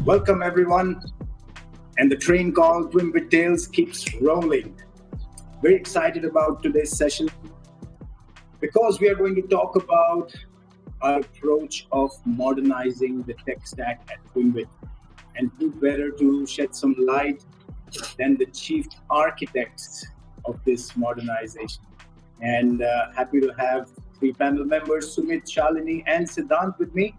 Welcome everyone, and the train called Twimbit Tales keeps rolling. Very excited about today's session because we are going to talk about our approach of modernizing the tech stack at Twimbit. And who better to shed some light than the chief architects of this modernization. And happy to have three panel members, Sumit, Shalini, and Siddhanth with me.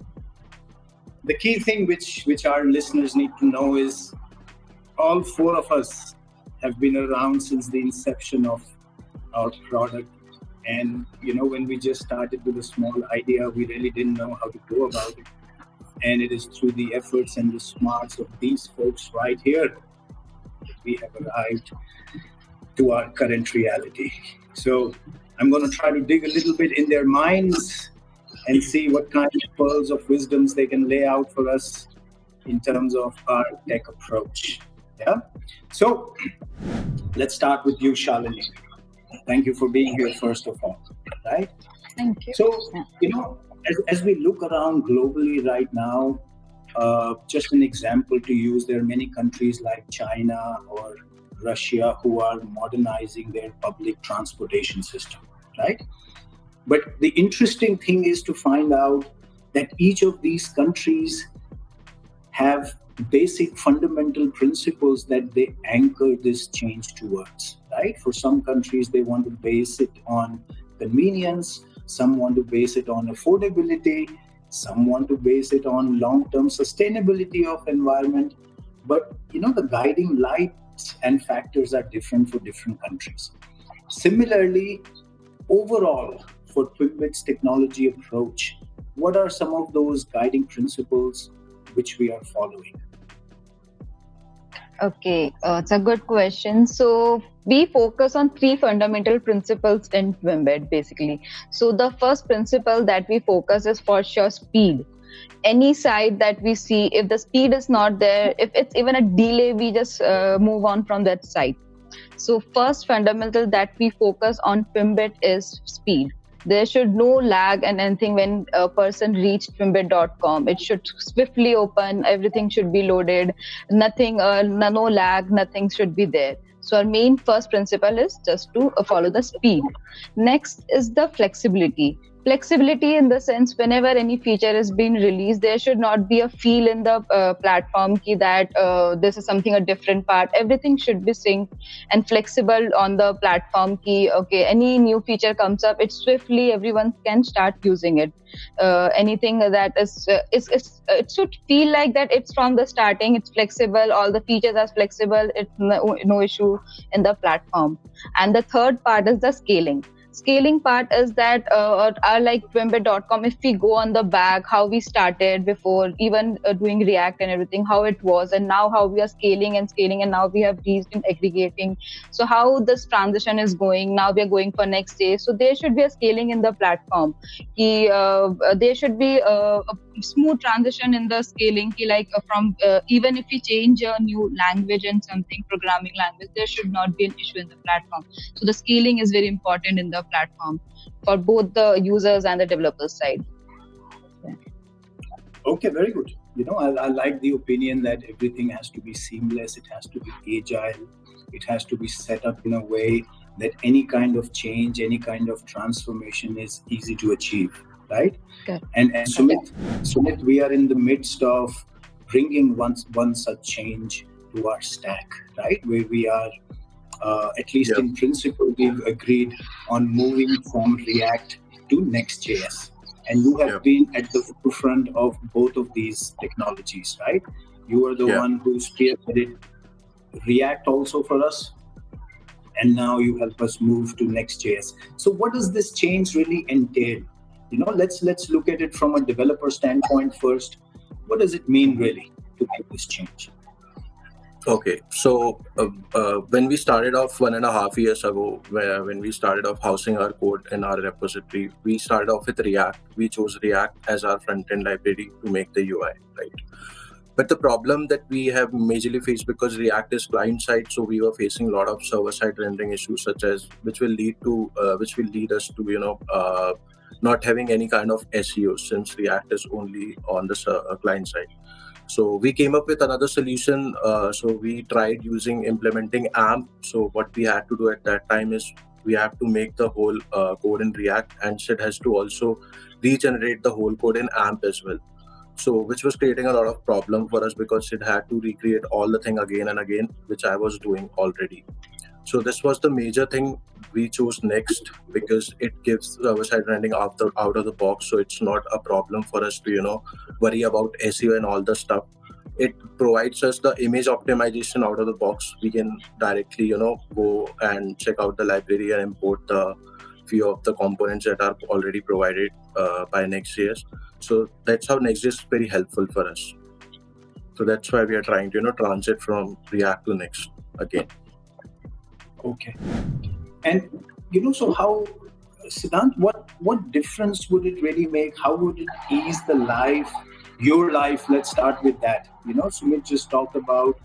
The key thing which our listeners need to know is all four of us have been around since the inception of our product. And, when we just started with a small idea, we really didn't know how to go about it. And it is through the efforts and the smarts of these folks right here that we have arrived to our current reality. So I'm going to try to dig a little bit in their minds and see what kind of pearls of wisdoms they can lay out for us in terms of our tech approach. Yeah. So let's start with you, Shalini. Thank you for being here, first of all. Right? Thank you. So, as we look around globally right now, just an example to use, there are many countries like China or Russia who are modernizing their public transportation system, right? But the interesting thing is to find out that each of these countries have basic fundamental principles that they anchor this change towards, right? For some countries, they want to base it on convenience. Some want to base it on affordability. Some want to base it on long-term sustainability of environment. But, the guiding lights and factors are different for different countries. Similarly, overall, for Twimbit's technology approach, what are some of those guiding principles which we are following? Okay, it's a good question. So we focus on three fundamental principles in Twimbit, basically. So the first principle that we focus is for sure speed. Any site that we see, if the speed is not there, if it's even a delay, we just move on from that site. So first fundamental that we focus on Twimbit is speed. There should no lag and anything when a person reached twimbit.com. It should swiftly open, everything should be loaded, nothing, no lag, nothing should be there. So our main first principle is just to follow the speed. Next is the flexibility. Flexibility in the sense whenever any feature is being released, there should not be a feel in the platform that this is something a different part. Everything should be synced and flexible on the platform. Okay, any new feature comes up, it swiftly everyone can start using it. Anything that is it should feel like that it's from the starting. It's flexible. All the features are flexible. It's no issue in the platform. And the third part is the scaling. Scaling part is that our like Twimbit.com, if we go on the back, how we started before even doing React and everything, how it was, and now how we are scaling, and now we have reached in aggregating. So how this transition is going, now we are going for next stage. So there should be a scaling in the platform. There should be a smooth transition in the scaling, from even if we change a new language and something, programming language, there should not be an issue in the platform. So the scaling is very important in the platform for both the users and the developers side. Okay, very good. I like the opinion that everything has to be seamless, it has to be agile, it has to be set up in a way that any kind of change, any kind of transformation is easy to achieve, right? Good. And Sumit, we are in the midst of bringing one such change to our stack, right? Where we are, at least in principle, we've agreed on moving from React to Next.js. And you have been at the forefront of both of these technologies, right? You are the one who spearheaded React also for us. And now you help us move to Next.js. So what does this change really entail? Let's look at it from a developer standpoint first. What does it mean really to make this change? Okay, so when we started off 1.5 years ago, when we started off housing our code in our repository, we started off with React. We chose React as our front-end library to make the UI, right? But the problem that we have majorly faced, because React is client-side, so we were facing a lot of server-side rendering issues, such as which will lead us to not having any kind of SEO, since React is only on the client side. So we came up with another solution. So we tried implementing AMP. So what we had to do at that time is we have to make the whole code in React, and Sid has to also regenerate the whole code in AMP as well. So which was creating a lot of problem for us because it had to recreate all the thing again and again, which I was doing already. So this was the major thing we chose next because it gives server-side rendering out of the box. So it's not a problem for us to worry about SEO and all the stuff. It provides us the image optimization out of the box. We can directly go and check out the library and import the few of the components that are already provided by Next.js. So that's how Next.js is very helpful for us. So that's why we are trying to transit from React to Next again. Okay. And so how, Siddhanth, what difference would it really make? How would it ease your life? Let's start with that. Sumit just talked about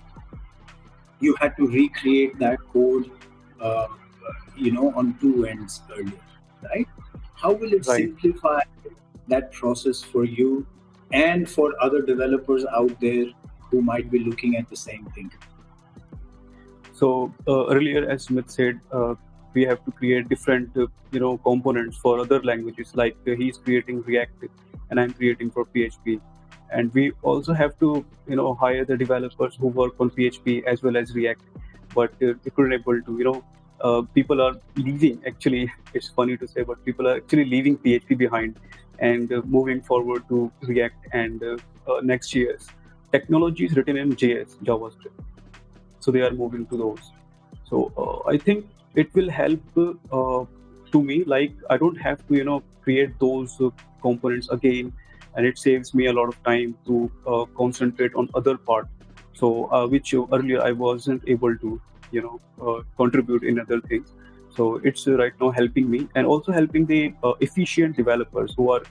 you had to recreate that code, on two ends earlier, right? How will it simplify that process for you and for other developers out there who might be looking at the same thing? So earlier, as Sumit said, we have to create different components for other languages. Like he's creating React, and I'm creating for PHP, and we also have to hire the developers who work on PHP as well as React. But we couldn't able to. People are leaving. Actually, it's funny to say, but people are actually leaving PHP behind and moving forward to React and Next.js. Technology is written in JS, JavaScript. So they are moving to those. So I think it will help to me. Like I don't have to create those components again, and it saves me a lot of time to concentrate on other part. So which earlier I wasn't able to contribute in other things. So it's right now helping me and also helping the efficient developers who are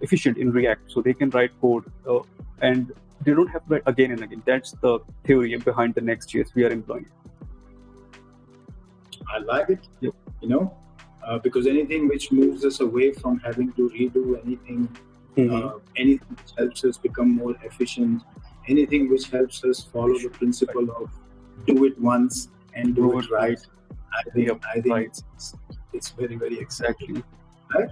efficient in React, so they can write code and they don't have to write again and again. That's the theory behind the Next.js we are employing. I like it. Yep. Because anything which moves us away from having to redo anything, anything which helps us become more efficient, anything which helps us follow the principle of do it once and do it right. I think it's very, very exciting. Right?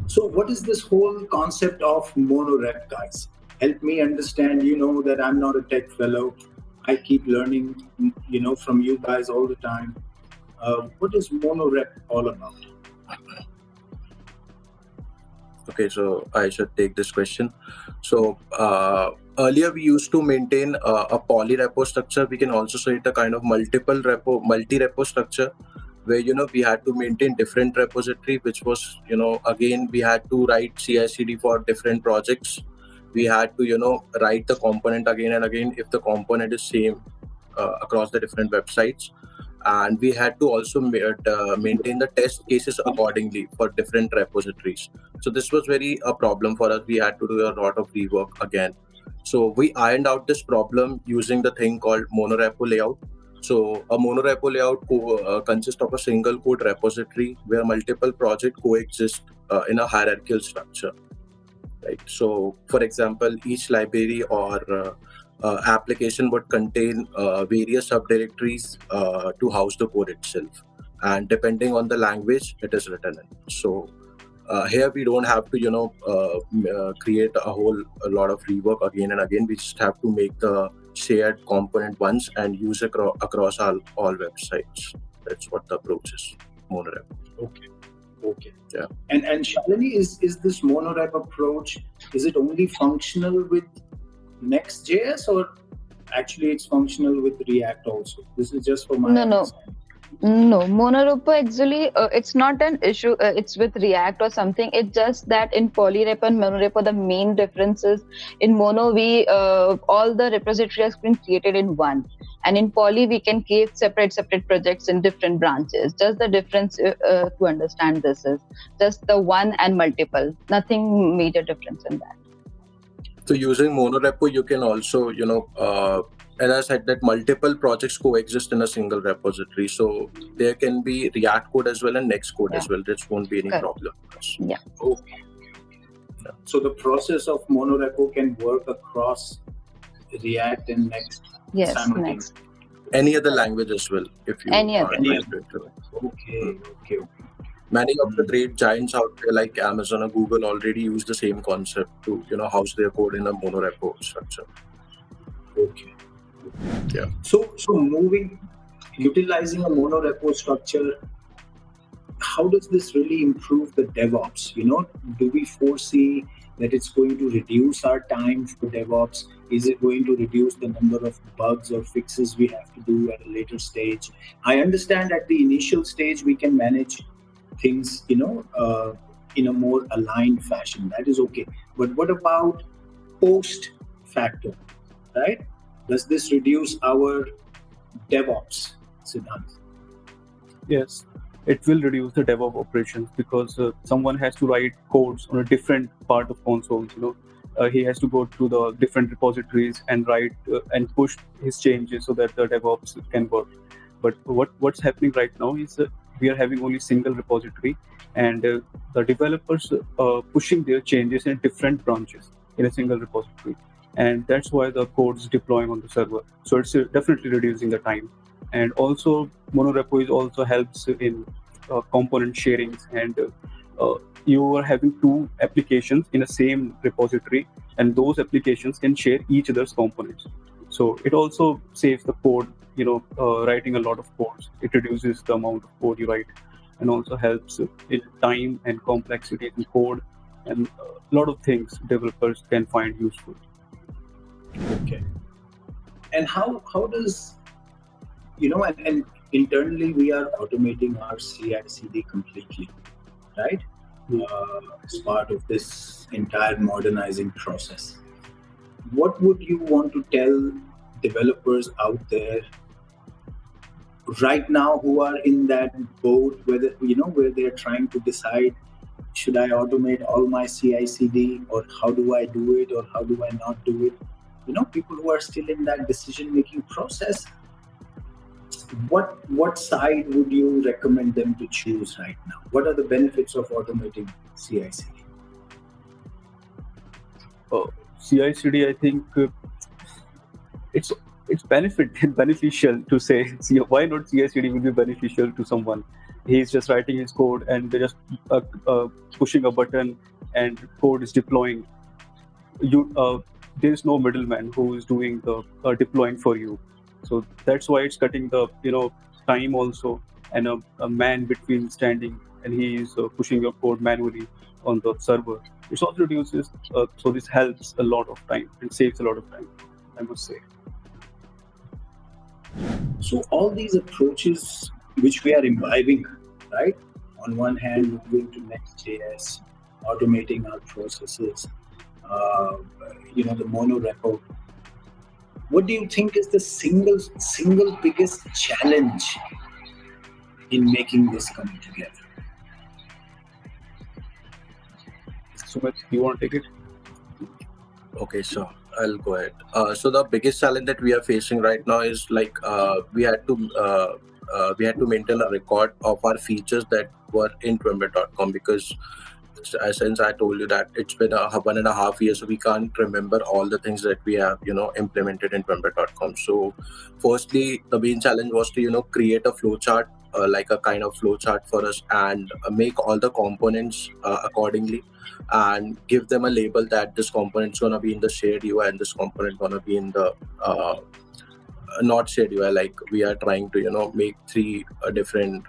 So what is this whole concept of Monorep, guys? Help me understand, that I'm not a tech fellow. I keep learning, from you guys all the time. What is Monorep all about? Okay, so I should take this question. So earlier we used to maintain a polyrepo structure. We can also say it a kind of multi-repo structure, where we had to maintain different repository, which was again we had to write CI/CD for different projects. We had to write the component again and again if the component is same across the different websites, and we had to also maintain the test cases accordingly for different repositories. So this was very a problem for us. We had to do a lot of rework again. So we ironed out this problem using the thing called Monorepo layout. So a Monorepo layout consists of a single code repository where multiple projects coexist in a hierarchical structure. Right. So, for example, each library or application would contain various subdirectories to house the code itself, and depending on the language it is written in. So here we don't have to create a lot of rework again and again. We just have to make the shared component once and use it across all websites. That's what the approach is. Monorepo. Okay. Yeah. And Shalini, is this Monorep approach, is it only functional with Next.js, or actually it's functional with React also? This is just for my understanding. No, Monorepo actually, it's not an issue. It's with React or something. It's just that in Polyrepo and Monorepo, the main difference is in Mono, all the repositories have been created in one. And in Poly, we can create separate projects in different branches. Just the difference to understand this is just the one and multiple. Nothing major difference in that. So using Monorepo, you can also, as I said, that multiple projects coexist in a single repository. So there can be React code as well and Next code as well. This won't be any problem. Yeah. Okay. So the process of Monorepo can work across React and Next Yes, simultaneously. next. Any other language as well, if you Any are other. trying to do it. Okay. Many of the great giants out there like Amazon or Google already use the same concept to house their code in a monorepo structure. Okay. Yeah. So utilizing a monorepo structure, how does this really improve the DevOps? Do we foresee that it's going to reduce our time for DevOps? Is it going to reduce the number of bugs or fixes we have to do at a later stage? I understand at the initial stage we can manage things, in a more aligned fashion. That is okay. But what about post factor, right? Does this reduce our DevOps, Siddhanth? Yes, it will reduce the DevOps operations because someone has to write codes on a different part of consoles. He has to go to the different repositories and write and push his changes so that the DevOps can work. But what's happening right now is we are having only single repository, and the developers pushing their changes in different branches in a single repository, and that's why the code is deploying on the server. So it's definitely reducing the time. And also Monorepo also helps in component sharings, and you are having two applications in a same repository, and those applications can share each other's components. So it also saves the code, writing a lot of codes. It reduces the amount of code you write, and also helps in time and complexity in code, and a lot of things developers can find useful. Okay. And how does, and internally we are automating our CI/CD completely, right? As part of this entire modernizing process. What would you want to tell developers out there right now who are in that boat, where they're trying to decide, should I automate all my CI/CD, or how do I do it, or how do I not do it? People who are still in that decision-making process, what side would you recommend them to choose right now? What are the benefits of automating CI/CD? CI/CD, I think it's beneficial to say. Why not CI/CD will be beneficial to someone? He's just writing his code and they're just pushing a button and code is deploying. There is no middleman who is doing the deploying for you. So that's why it's cutting the time also, and a man between standing and he is pushing your code manually on the server. It also reduces, so this helps a lot of time and saves a lot of time, I must say. So all these approaches which we are imbibing, right? On one hand, moving to Next.js, automating our processes, the Monorepo. What do you think is the single biggest challenge in making this come together? Sumit, you want to take it? Okay, so I'll go ahead. So the biggest challenge that we are facing right now is we had to maintain a record of our features that were in Twimbit.com, because since I told you that it's been 1.5 years, so we can't remember all the things that we have implemented in Twimbit.com. So firstly, the main challenge was to create a flowchart, like a kind of flowchart for us, and make all the components accordingly, and give them a label that this component is going to be in the shared UI and this component going to be in the not shared UI. Like we are trying to make 3 different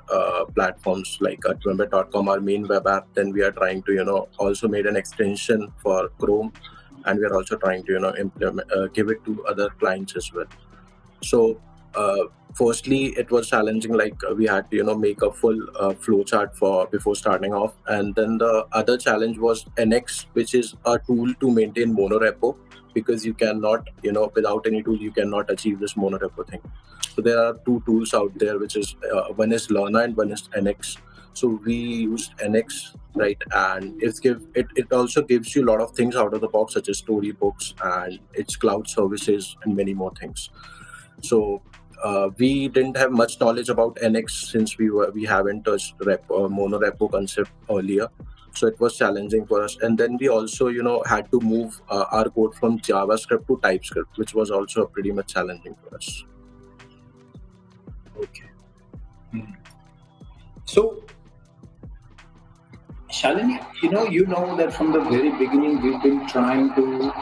platforms, like Twimbit.com, our main web app. Then we are trying to also made an extension for Chrome, and we are also trying to implement give it to other clients as well. So firstly, it was challenging. Like we had to make a full flowchart for before starting off. And then the other challenge was NX, which is a tool to maintain Monorepo, because you cannot without any tool you cannot achieve this Monorepo thing. So there are 2 tools out there, which is one is Learner and one is NX. So we used NX, right? And it also gives you a lot of things out of the box, such as storybooks and its cloud services and many more things. So we didn't have much knowledge about NX since we haven't touched Monorepo concept earlier. So it was challenging for us. And then we also, had to move our code from JavaScript to TypeScript, which was also pretty much challenging for us. Okay. So, Shalini, you know that from the very beginning we've been trying to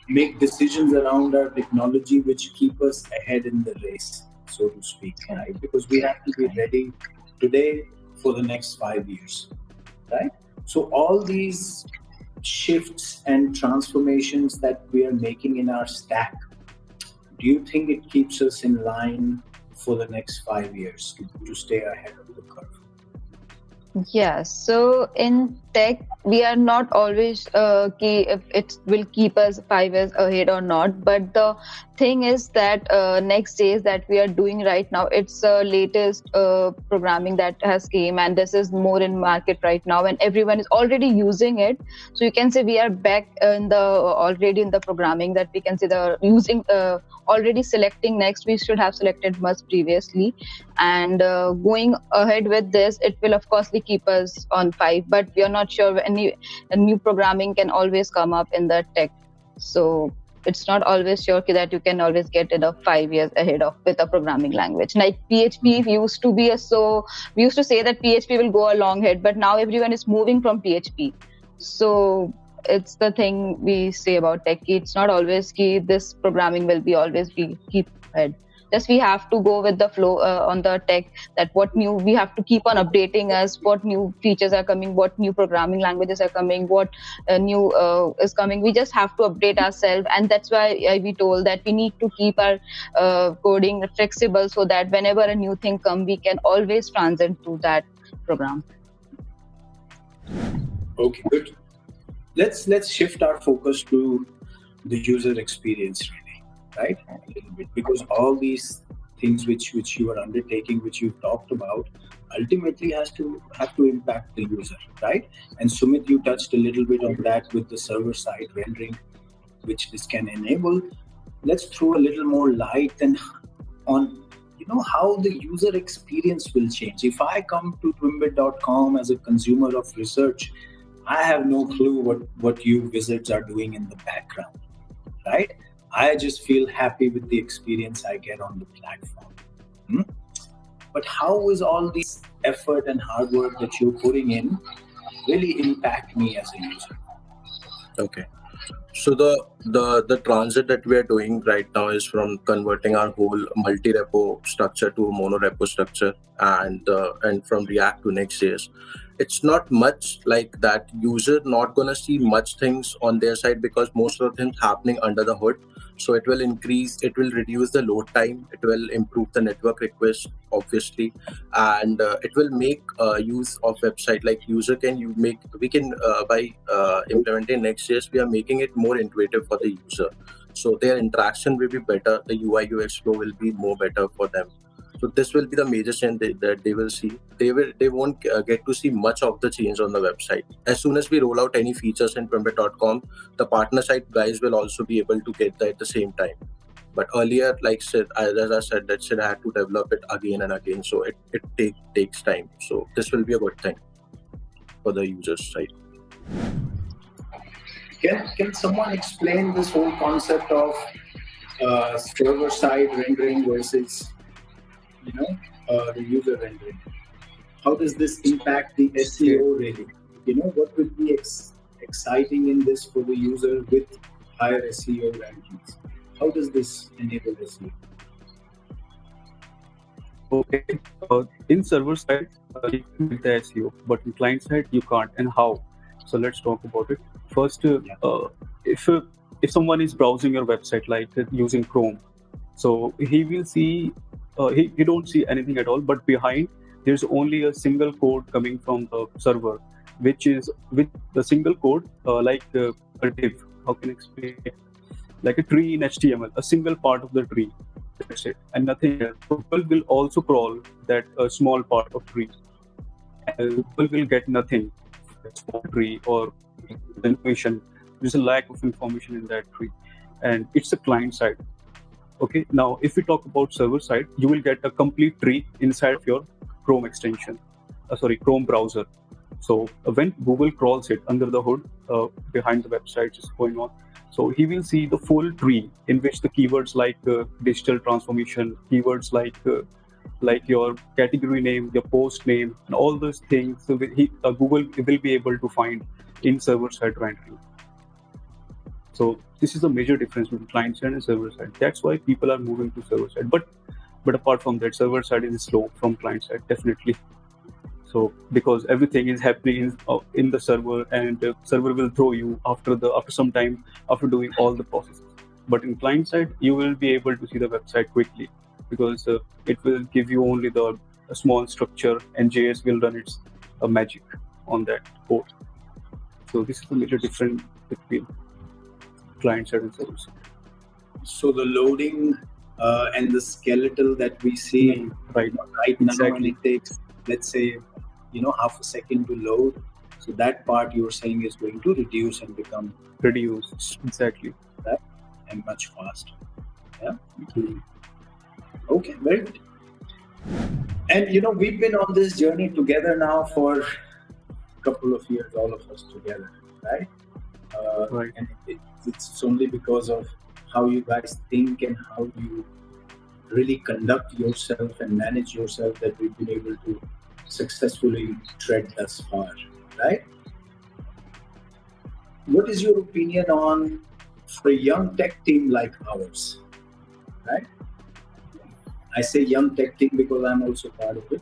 make decisions around our technology which keep us ahead in the race, so to speak, right? Because we have to be ready today for the next 5 years, right? So all these shifts and transformations that we are making in our stack, do you think it keeps us in line for the next 5 years to stay ahead of the curve? Yeah, so in tech, we are not always key if it will keep us 5 years ahead or not. But the thing is that next days that we are doing right now, it's the latest programming that has came, and this is more in market right now, and everyone is already using it. So you can say we are back in the already in the programming that we can say the using already selecting next. We should have selected much previously, and going ahead with this, it will of course keep us on 5, but we are not sure a new programming can always come up in the tech. So it's not always sure that you can always get it 5 years ahead of with a programming language. Like PHP used to be we used to say that PHP will go a long ahead, but now everyone is moving from PHP. So it's the thing we say about tech. It's not always key. This programming will be always be keep ahead. Just we have to go with the flow on the tech, that what new we have to keep on updating us, what new features are coming, what new programming languages are coming, what new is coming. We just have to update ourselves, and that's why we told that we need to keep our coding flexible so that whenever a new thing comes, we can always transit to that program. Okay, good. Let's shift our focus to the user experience, really, right? A little bit, because all these things which you are undertaking, which you've talked about, ultimately have to impact the user, right? And Sumit, you touched a little bit on that with the server side rendering, which this can enable. Let's throw a little more light on how the user experience will change. If I come to Twimbit.com as a consumer of research, I have no clue what you wizards are doing in the background, right? I just feel happy with the experience I get on the platform. But how is all this effort and hard work that you're putting in really impact me as a user? Okay. So the transit that we are doing right now is from converting our whole multi-repo structure to a monorepo structure, and from React to Next.js. It's not much like that. User not gonna see much things on their side because most of the things happening under the hood. So it will reduce the load time. It will improve the network request, obviously, and it will make use of website. Like user we can by implementing Next.js, we are making it more intuitive for the user. So their interaction will be better. The UI UX flow will be more better for them. So this will be the major change that they will see. They won't get to see much of the change on the website. As soon as we roll out any features in Twimbit.com, the partner side guys will also be able to get that at the same time. But earlier, as I said, that I had to develop it again and again. So it takes time. So this will be a good thing for the user's side. Can someone explain this whole concept of server side rendering versus the user rendering? How does this impact the SEO really? What will be exciting in this for the user with higher SEO rankings? How does this enable SEO? Okay, in server side, you can make the SEO, but in client side, you can't. And how? So let's talk about it. First, if someone is browsing your website, like using Chrome, so he will see, he don't see anything at all, but behind there's only a single code coming from the server, which is with the single code, like a div. How can I explain it? Like a tree in HTML, a single part of the tree. That's it, and nothing else. Google will also crawl that small part of tree, and Google will get nothing. Small tree or information. There's a lack of information in that tree, and it's a client side. Okay, now if we talk about server side, you will get a complete tree inside of your Chrome extension, Chrome browser. So when Google crawls it under the hood, behind the website is going on, so he will see the full tree in which the keywords like digital transformation, keywords like your category name, your post name, and all those things. So Google will be able to find in server-side rendering. So this is a major difference between client-side and server-side. That's why people are moving to server-side. But apart from that, server-side is slow from client-side, definitely. So because everything is happening in the server, and the server will throw you after some time after doing all the processes. But in client-side, you will be able to see the website quickly, because it will give you only a small structure, and JS will run its magic on that code. So this is the major difference between client-side and server-side. So the loading and the skeletal that we see right now, exactly. and it takes, let's say, half a second to load. So that part you're saying is going to reduce and become reduced, exactly, right? And much faster. Yeah. Mm-hmm. Okay, very good. And we've been on this journey together now for a couple of years, all of us together, right? Right. And it's only because of how you guys think and how you really conduct yourself and manage yourself that we've been able to successfully tread thus far, right? What is your opinion on for a young tech team like ours, right? I say young tech team because I'm also part of it.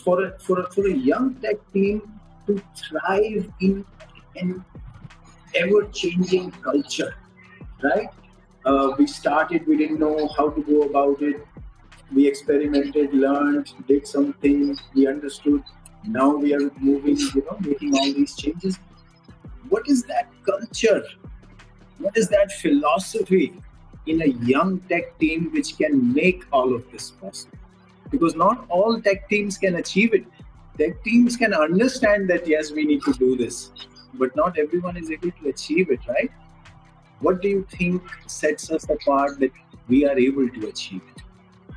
For a young tech team to thrive in an ever-changing culture, right? We started, we didn't know how to go about it. We experimented, learned, did something, we understood. Now we are moving, making all these changes. What is that culture? What is that philosophy in a young tech team which can make all of this possible? Because not all tech teams can achieve it. Tech teams can understand that, yes, we need to do this, but not everyone is able to achieve it, right? What do you think sets us apart that we are able to achieve it?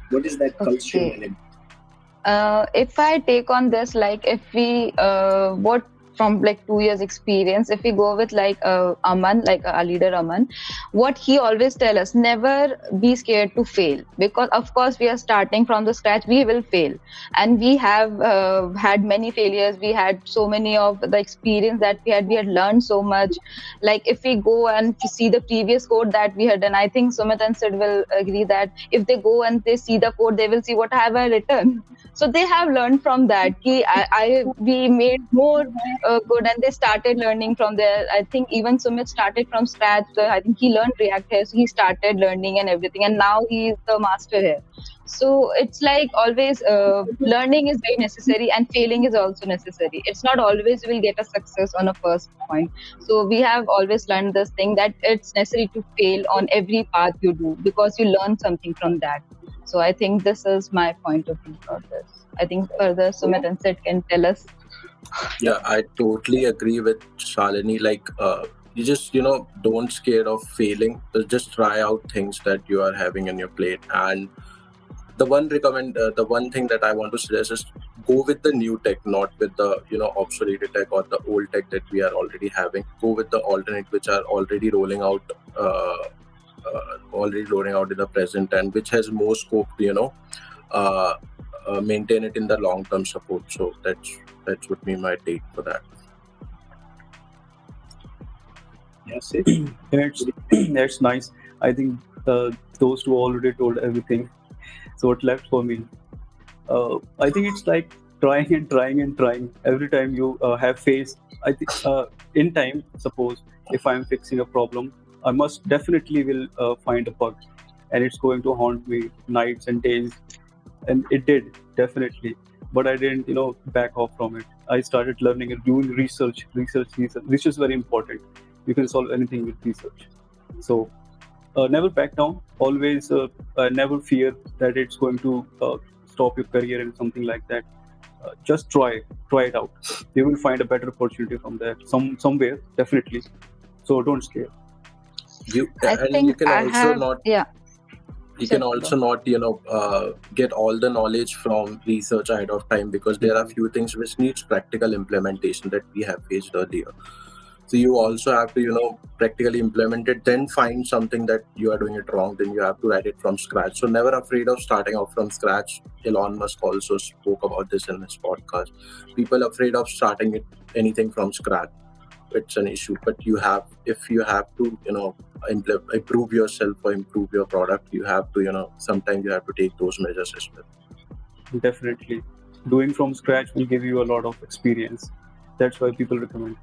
What is that cultural element? If I take on this, like if we, what from like 2 years experience, if we go with like Aman, like our leader Aman, what he always tell us, never be scared to fail, because of course we are starting from the scratch, we will fail, and we have had many failures. We had so many of the experience that we had learned so much. Like if we go and see the previous code that we had done, I think Sumit and Sid will agree that if they go and they see the code, they will see what have I written. So they have learned from that. We made more good, and they started learning from there. I think even Sumit started from scratch. I think he learned React here, so he started learning and everything, and now he is the master here. So it's like always learning is very necessary, and failing is also necessary. It's not always you will get a success on a first point. So we have always learned this thing that it's necessary to fail on every path you do, because you learn something from that. So I think this is my point of view for this. I think further Sumit and Sid can tell us. Yeah, I totally agree with Shalini. Like, you just, don't scared of failing. Just try out things that you are having in your plate. And the one thing that I want to suggest is go with the new tech, not with the, obsolete tech or the old tech that we are already having. Go with the alternate, which are already rolling out in the present, and which has more scope to, maintain it in the long-term support. So that would be my take for that. Yes, that's nice. I think those two already told everything. So what left for me? I think it's like trying and trying and trying. Every time you have faced, I think in time, suppose if I'm fixing a problem, I must definitely will find a bug, and it's going to haunt me nights and days. And it did, definitely. But I didn't, back off from it. I started learning and doing research. Research is very important. You can solve anything with research. So never back down. Always never fear that it's going to stop your career and something like that. Just try it out. You will find a better opportunity from there, somewhere, definitely. So don't scare. You can also not. Yeah. you can also not get all the knowledge from research ahead of time, because there are few things which needs practical implementation that we have faced earlier. So you also have to practically implement it, then find something that you are doing it wrong, then you have to write it from scratch. So never afraid of starting off from scratch. Elon Musk also spoke about this in his podcast. People afraid of starting anything from scratch, it's an issue. But if you have to improve yourself or improve your product, you have to sometimes you have to take those measures as well. Definitely, doing from scratch will give you a lot of experience. That's why people recommend.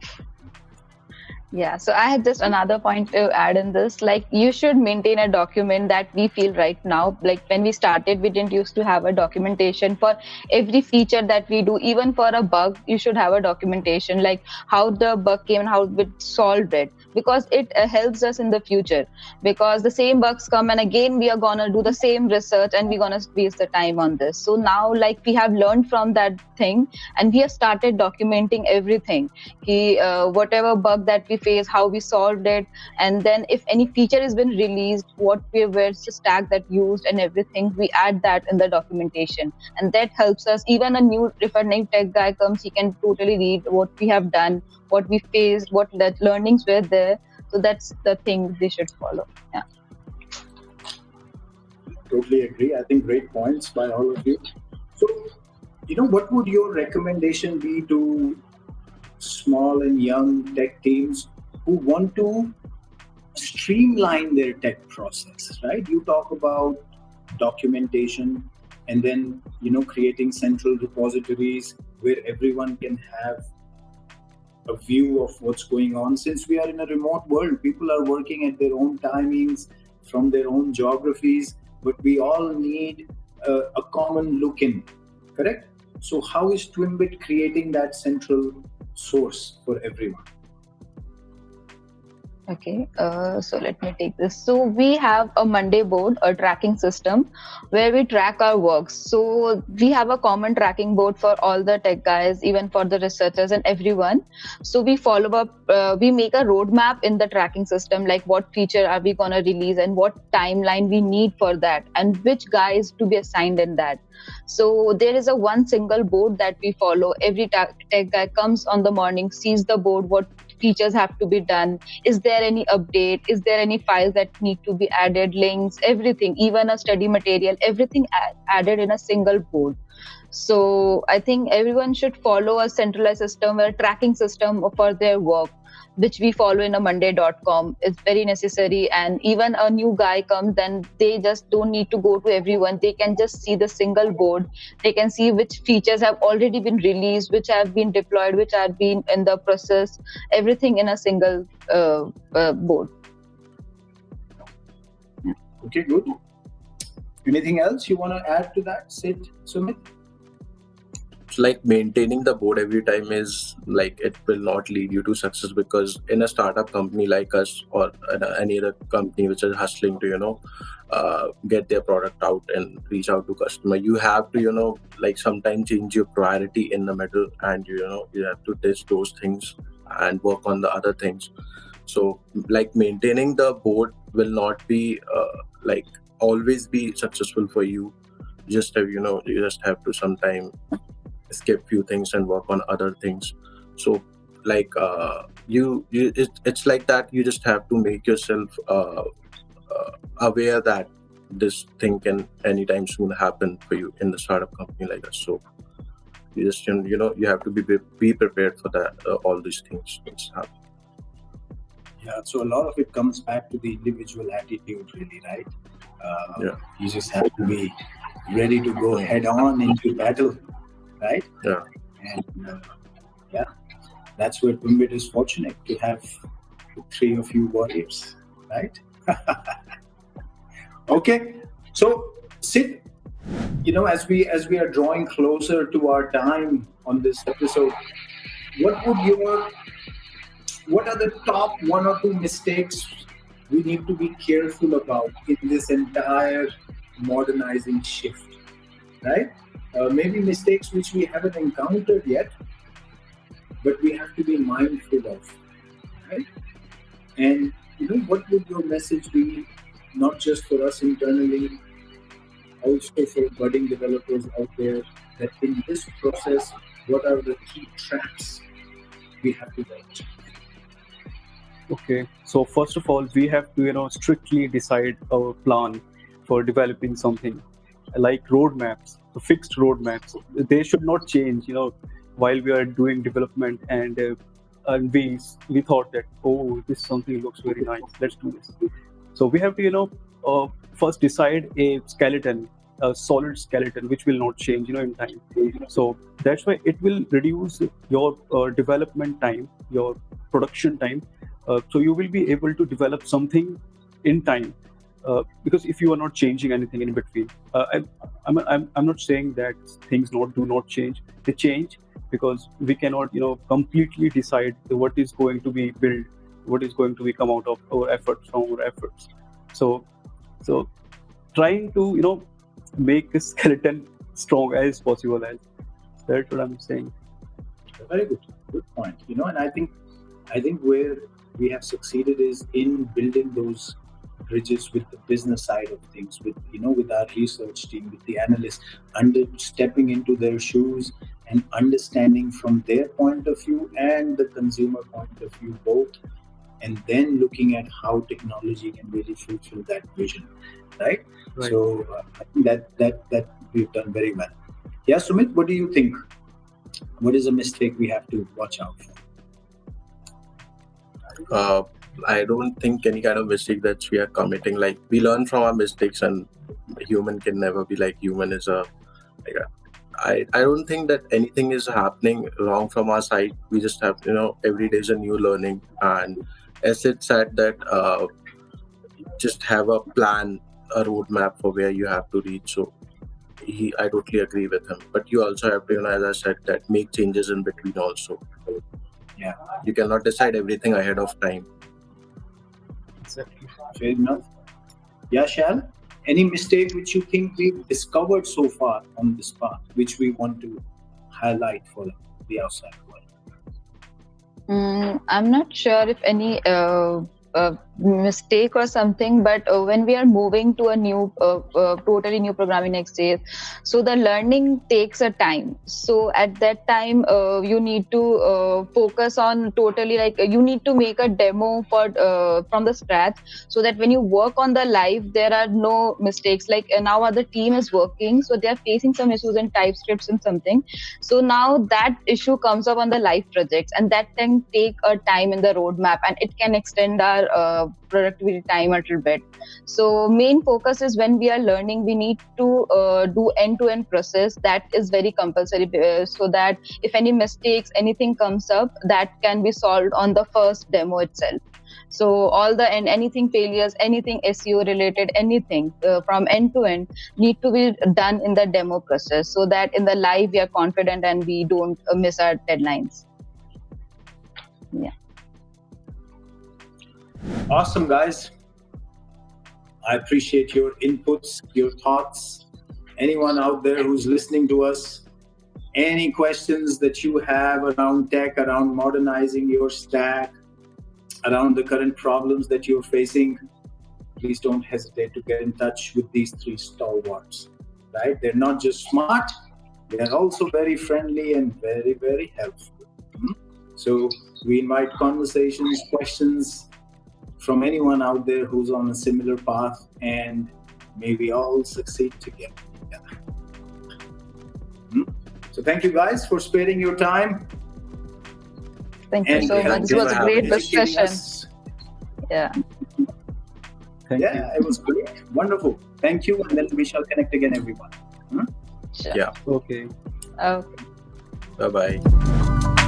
Yeah, so I had just another point to add in this. Like, you should maintain a document that we feel right now. Like, when we started, we didn't used to have a documentation for every feature that we do. Even for a bug, you should have a documentation, like how the bug came and how we solved it, because it helps us in the future. Because the same bugs come and again, we are gonna do the same research and we're gonna waste the time on this. So now, like, we have learned from that thing and we have started documenting everything. Whatever bug that we face, how we solved it, and then if any feature has been released, where's the stack that used and everything, we add that in the documentation, and that helps us. Even if a new tech guy comes, he can totally read what we have done, what we faced, what learnings were there. So that's the thing they should follow. Yeah, totally agree. I think great points by all of you. So what would your recommendation be to small and young tech teams who want to streamline their tech process, right? You talk about documentation and then, creating central repositories where everyone can have a view of what's going on. Since we are in a remote world, people are working at their own timings from their own geographies, but we all need a common look-in, correct? So how is Twimbit creating that central source for everyone? Okay, so let me take this. So we have a Monday board, a tracking system where we track our works. So we have a common tracking board for all the tech guys, even for the researchers and everyone. So we follow up, we make a roadmap in the tracking system, like what feature are we going to release and what timeline we need for that and which guy is to be assigned in that. So there is a one single board that we follow. Every tech guy comes on the morning, sees the board, what features have to be done, is there any update, is there any files that need to be added, links, everything, even a study material, everything added in a single board. So I think everyone should follow a centralized system, a tracking system for their work, which we follow in a monday.com. It's very necessary. And even a new guy comes, then they just don't need to go to everyone. They can just see the single board. They can see which features have already been released, which have been deployed, which have been in the process, everything in a single board. Yeah. Okay, good. Anything else you want to add to that, Sumit? Like maintaining the board every time is like, it will not lead you to success, because in a startup company like us or any other company which is hustling to get their product out and reach out to customer, you have to like sometimes change your priority in the middle, and you have to test those things and work on the other things. So like maintaining the board will not be like always be successful for you. You just have to sometime skip few things and work on other things. So like it's like that, you just have to make yourself aware that this thing can anytime soon happen for you in the startup company like us. So you just you have to be prepared for that, all these things happen. Yeah, so a lot of it comes back to the individual attitude, really, right? You just have to be ready to go head on into battle, right? Yeah. And that's where Twimbit is fortunate to have 3 of you warriors, right? Okay, so Sid, as we are drawing closer to our time on this episode, what are the top 1 or 2 mistakes we need to be careful about in this entire modernizing shift, right? Maybe mistakes which we haven't encountered yet, but we have to be mindful of, right? And what would your message be, not just for us internally, also for budding developers out there, that in this process, what are the key traps we have to watch? Okay, so first of all, we have to strictly decide our plan for developing something, like roadmaps, fixed roadmaps. They should not change. While we are doing development, and we thought that, oh, this something looks very nice, let's do this. So we have to first decide a skeleton, a solid skeleton, which will not change in time. So that's why it will reduce your development time, your production time. So you will be able to develop something in time, because if you are not changing anything in between, I'm not saying that things do not change. They change, because we cannot completely decide what is going to be built, what is going to come out of our efforts, from our efforts. So trying to make a skeleton strong as possible. As that's what I'm saying. Very good point. And I think where we have succeeded is in building those bridges with the business side of things, with with our research team, with the analysts, stepping into their shoes and understanding from their point of view and the consumer point of view both, and then looking at how technology can really fulfill that vision, right? So I think that we've done very well. Yeah, Sumit, what do you think? What is a mistake we have to watch out for? I don't think any kind of mistake that we are committing. Like, we learn from our mistakes, and human can never be like human is a. I don't think that anything is happening wrong from our side. We just have every day is a new learning, and as it said that just have a plan, a roadmap for where you have to reach. So I totally agree with him. But you also have to, as I said, that make changes in between also. Yeah, you cannot decide everything ahead of time. Exactly. Fair enough. Yeah, Shal, any mistake which you think we've discovered so far on this path, which we want to highlight for the outside world? I'm not sure if any mistake or something, but when we are moving to a new totally new programming next day, so the learning takes a time. So at that time you need to focus on totally, like, you need to make a demo for from the scratch, so that when you work on the live there are no mistakes. Like now other team is working, so they are facing some issues in TypeScripts and something, so now that issue comes up on the live projects, and that can take a time in the roadmap, and it can extend our productivity time a little bit. So main focus is, when we are learning, we need to do end-to-end process. That is very compulsory, so that if any mistakes, anything comes up, that can be solved on the first demo itself. So all the anything failures, anything SEO related, anything from end to end need to be done in the demo process, so that in the live we are confident and we don't miss our deadlines. Yeah. Awesome, guys. I appreciate your inputs, your thoughts. Anyone out there who's listening to us, any questions that you have around tech, around modernizing your stack, around the current problems that you're facing, please don't hesitate to get in touch with these three stalwarts, right? They're not just smart, they're also very friendly and very, very helpful. So we invite conversations, questions from anyone out there who's on a similar path, and may we all succeed together. So thank you guys for sparing your time. Thank you so much. This was a great discussion. Yeah. Thank you. It was great. Wonderful. Thank you. And then we shall connect again, everyone. Sure. Yeah. Okay. Okay. Bye-bye.